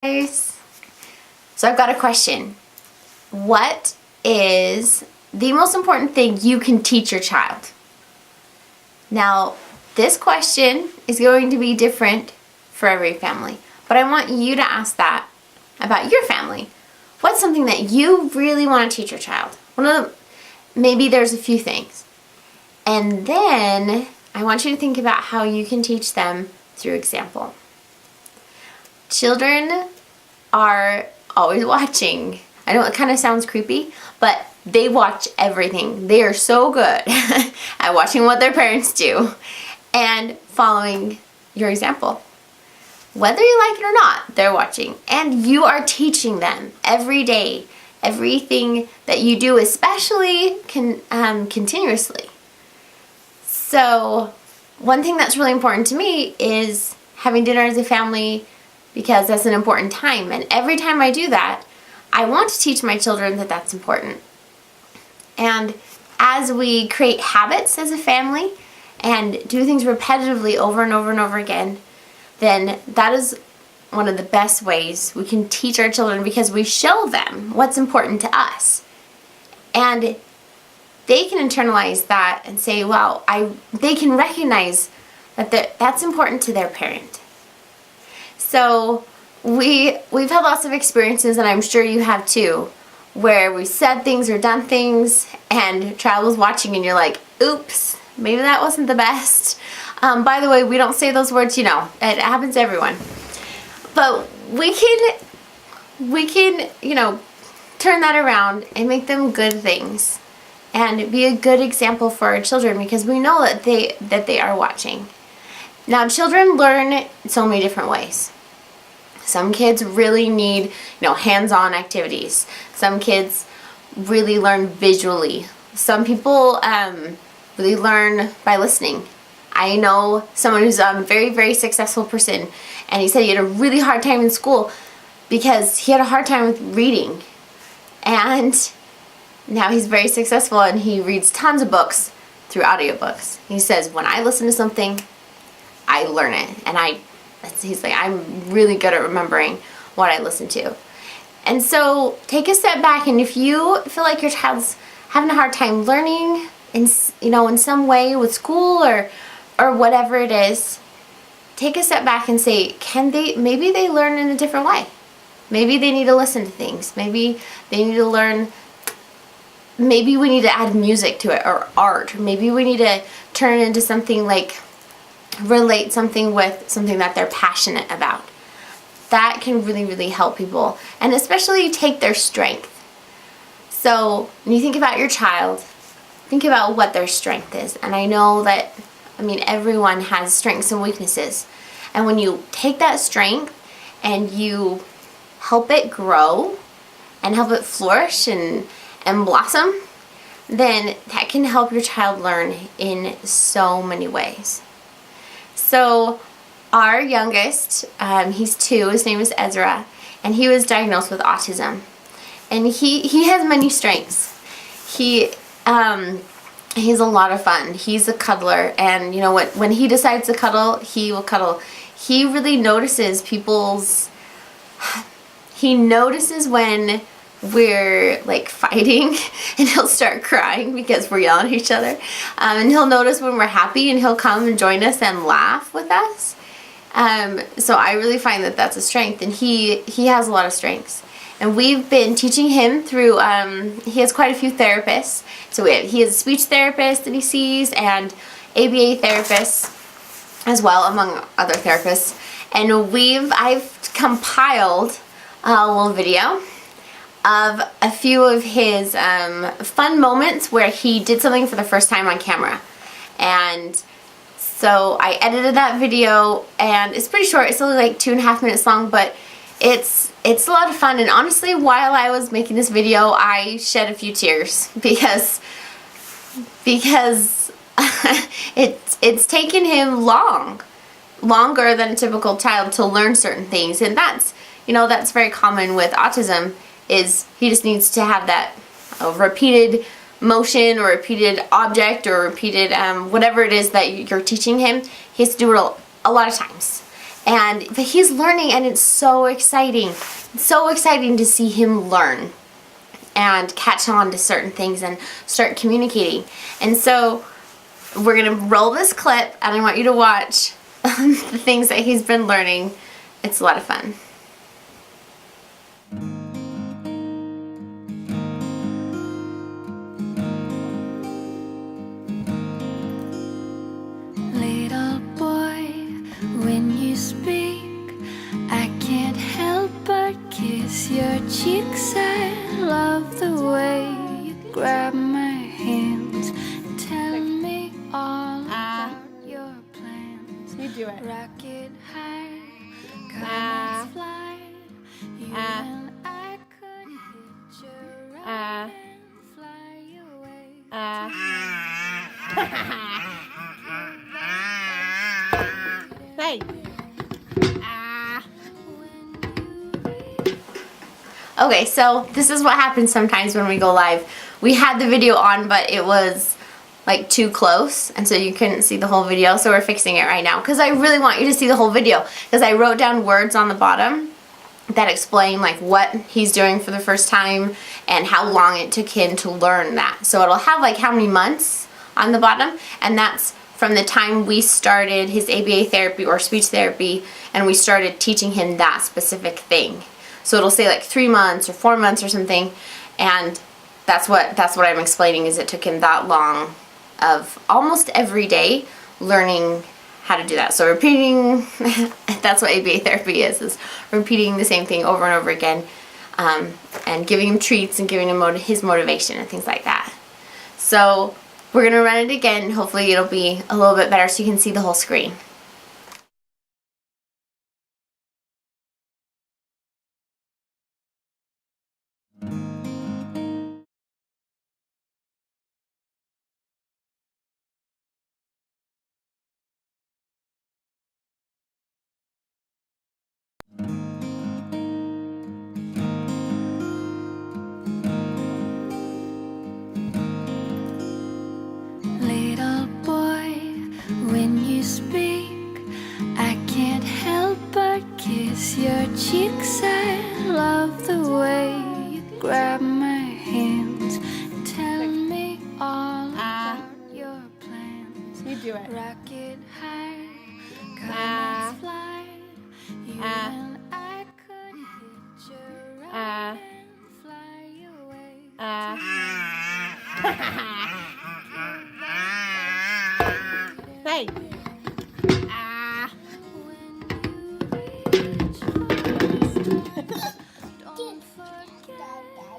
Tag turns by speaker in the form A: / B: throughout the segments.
A: Guys. So I've got a question. What is the most important thing you can teach your child? Now, this question is going to be different for every family, but I want you to ask that about your family. What's something that you really want to teach your child? Maybe there's a few things. And then I want you to think about how you can teach them through example. Children are always watching. I know it kind of sounds creepy, but they watch everything. They are so good at watching what their parents do and following your example. Whether you like it or not, they're watching. And you are teaching them every day, everything that you do, especially continuously. So one thing that's really important to me is having dinner as a family, because that's an important time. And every time I do that, I want to teach my children that that's important. And as we create habits as a family and do things repetitively over and over and over again, then that is one of the best ways we can teach our children, because we show them what's important to us. And they can internalize that and say, wow, they can recognize that that's important to their parent. So we've had lots of experiences, and I'm sure you have too, where we said things or done things and child was watching and you're like, oops, maybe that wasn't the best. By the way, we don't say those words, it happens to everyone. But we can, turn that around and make them good things and be a good example for our children, because we know that they are watching. Now, children learn so many different ways. Some kids really need, hands-on activities. Some kids really learn visually. Some people really learn by listening. I know someone who's a very, very successful person, and he said he had a really hard time in school because he had a hard time with reading. And now he's very successful, and he reads tons of books through audiobooks. He says, when I listen to something, I learn it, and he's like, I'm really good at remembering what I listen to. And so take a step back, and if you feel like your child's having a hard time learning in some way with school or whatever it is, take a step back and say, maybe they learn in a different way. Maybe they need to listen to things. Maybe they need to learn, maybe we need to add music to it, or art. Maybe we need to turn it into something like relate something with something that they're passionate about. That can really, really help people, and especially take their strength. So when you think about your child, think about what their strength is. And I know that, everyone has strengths and weaknesses. And when you take that strength and you help it grow and help it flourish and blossom, then that can help your child learn in so many ways. So our youngest, he's 2, his name is Ezra, and he was diagnosed with autism. And he has many strengths. He's a lot of fun. He's a cuddler, and when he decides to cuddle, he will cuddle. He really notices he notices when we're like fighting, and he'll start crying because we're yelling at each other. And he'll notice when we're happy, and he'll come and join us and laugh with us. So I really find that that's a strength, and he has a lot of strengths. And we've been teaching him through, he has quite a few therapists. So he has a speech therapist that he sees, and ABA therapists as well, among other therapists. And I've compiled a little video of a few of his fun moments where he did something for the first time on camera. And so I edited that video, and it's pretty short. It's only like 2.5 minutes long, but it's a lot of fun. And honestly, while I was making this video, I shed a few tears because it's taken him longer than a typical child to learn certain things. And that's very common with autism, is he just needs to have that repeated motion or repeated object or repeated whatever it is that you're teaching him. He has to do it a lot of times. But he's learning, and it's so exciting. It's so exciting to see him learn and catch on to certain things and start communicating. And so we're gonna roll this clip, and I want you to watch the things that he's been learning. It's a lot of fun.
B: Little boy, when you speak, I can't help but kiss your cheeks. I love the way you grab my hands, tell me all about your plans.
C: You do it.
B: Rocket high, comets fly. You and I could hitch a ride and fly away.
C: Hey.
A: Okay, so this is what happens sometimes when we go live. We had the video on, but it was like too close, and so you couldn't see the whole video, so we're fixing it right now because I really want you to see the whole video, because I wrote down words on the bottom that explain like what he's doing for the first time and how long it took him to learn that. So it'll have like how many months on the bottom, and that's from the time we started his ABA therapy or speech therapy, and we started teaching him that specific thing. So it'll say like 3 months or 4 months or something, and that's what I'm explaining, is it took him that long of almost every day learning how to do that. So repeating, that's what ABA therapy is repeating the same thing over and over again, and giving him treats and giving him his motivation and things like that. So we're going to run it again. Hopefully it'll be a little bit better so you can see the whole screen.
B: Little boy, when you speak, I can't help but kiss your cheeks. I love the way you grab my hands, tell me all about your plans.
C: You do it.
B: Rocket high, comets fly. You and I could hitch a ride and fly away.
C: Hey.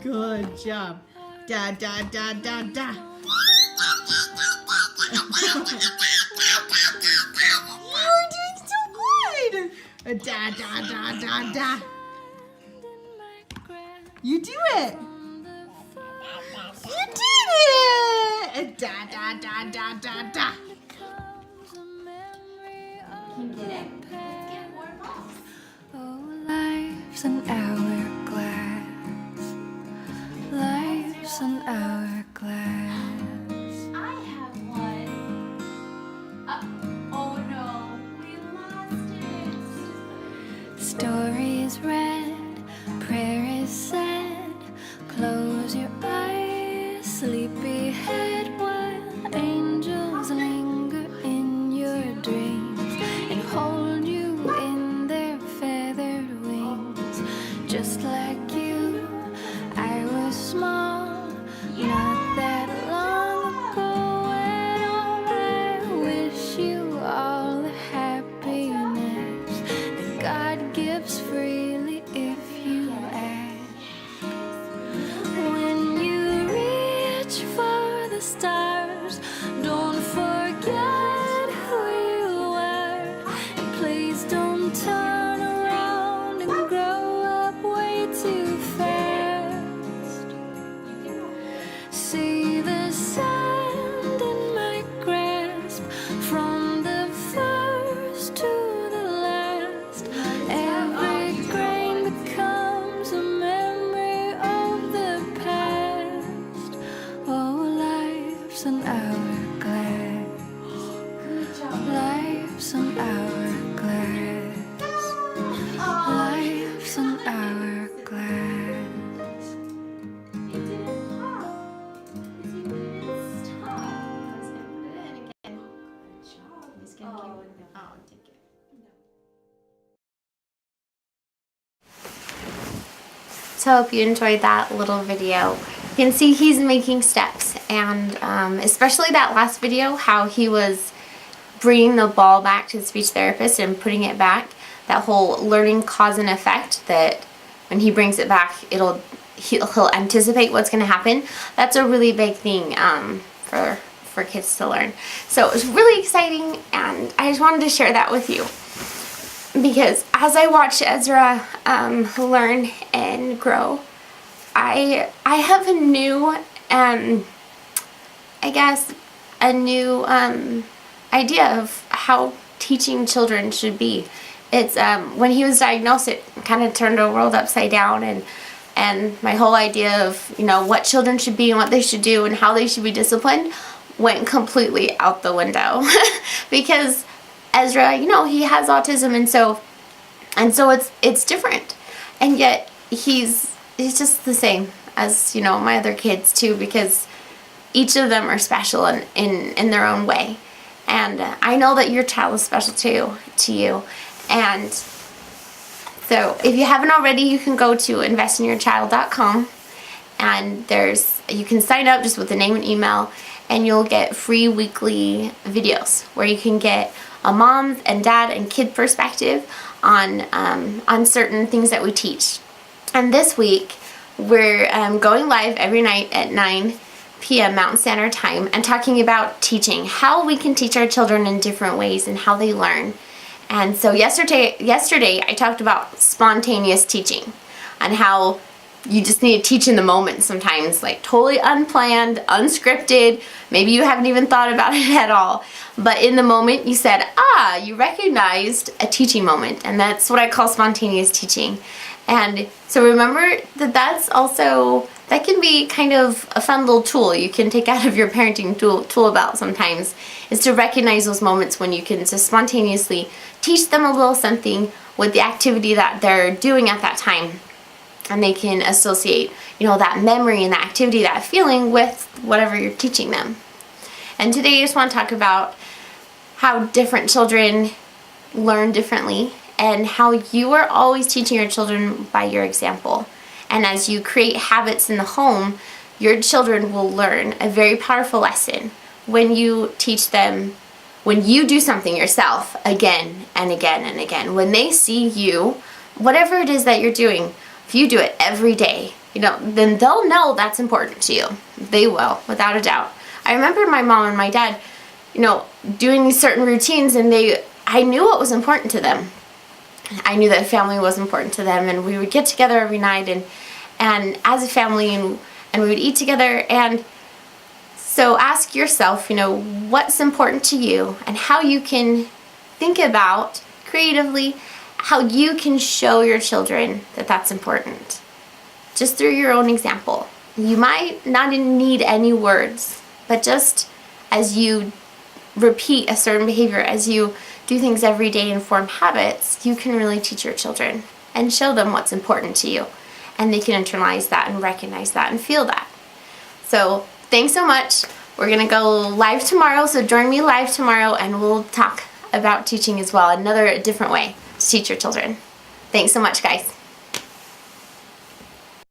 C: Good job. Da da da da da. You're doing so good. Da da da da da. You do it. You did it. Da da da da da da.
A: You did it. Let's get more balls.
B: Oh, life's an hourglass. Life's an hourglass.
A: I have one. Oh no, we lost it.
B: Story is read, prayer is said. Close your eyes, sleepyhead, while angels linger in your dreams and hold you in their feathered wings. Just like you, I was small, not that long ago at all. I wish you all the happiness that God gives freely if you ask. When you reach for the stars, don't forget who you were, and please don't turn around and grow up way too glass.
A: It didn't pop. Because you didn't stop. I was going to put it in again. Good job. He's going to keep it. Oh, take it. So I hope you enjoyed that little video. You can see he's making steps, and especially that last video, how he was bringing the ball back to the speech therapist and putting it back. That whole learning cause and effect, that when he brings it back, he'll anticipate what's going to happen. That's a really big thing for kids to learn. So it was really exciting, and I just wanted to share that with you. Because as I watch Ezra learn and grow, I have a new, idea of how teaching children should be. It's when he was diagnosed, it kind of turned the world upside down, and my whole idea of what children should be and what they should do and how they should be disciplined went completely out the window. Because Ezra, he has autism, and so it's different, and yet he's just the same as my other kids too, because each of them are special in their own way, and I know that your child is special too to you. And so if you haven't already, you can go to investinyourchild.com, and you can sign up just with the name and email, and you'll get free weekly videos where you can get a mom and dad and kid perspective on certain things that we teach. And this week we're going live every night at 9 p.m. Mountain Standard Time and talking about teaching, how we can teach our children in different ways and how they learn. And so yesterday I talked about spontaneous teaching and how you just need to teach in the moment sometimes, like totally unplanned, unscripted. Maybe you haven't even thought about it at all. But in the moment you said, you recognized a teaching moment. And that's what I call spontaneous teaching. And so remember that can be kind of a fun little tool you can take out of your parenting tool belt sometimes, is to recognize those moments when you can just spontaneously teach them a little something with the activity that they're doing at that time. And they can associate, that memory and that activity, that feeling with whatever you're teaching them. And today I just want to talk about how different children learn differently, and how you are always teaching your children by your example. And as you create habits in the home, your children will learn a very powerful lesson when you teach them, when you do something yourself again and again and again. When they see you, whatever it is that you're doing, if you do it every day, then they'll know that's important to you. They will, without a doubt. I remember my mom and my dad, doing these certain routines, and I knew what was important to them. I knew that family was important to them, and we would get together every night and as a family, and we would eat together. And so ask yourself, what's important to you, and how you can think about creatively how you can show your children that that's important, just through your own example. You might not need any words, but just as you repeat a certain behavior, as you do things every day and form habits, you can really teach your children and show them what's important to you, and they can internalize that and recognize that and feel that. So thanks so much. We're gonna go live tomorrow, so join me live tomorrow, and we'll talk about teaching as well, another different way to teach your children. Thanks so much, guys.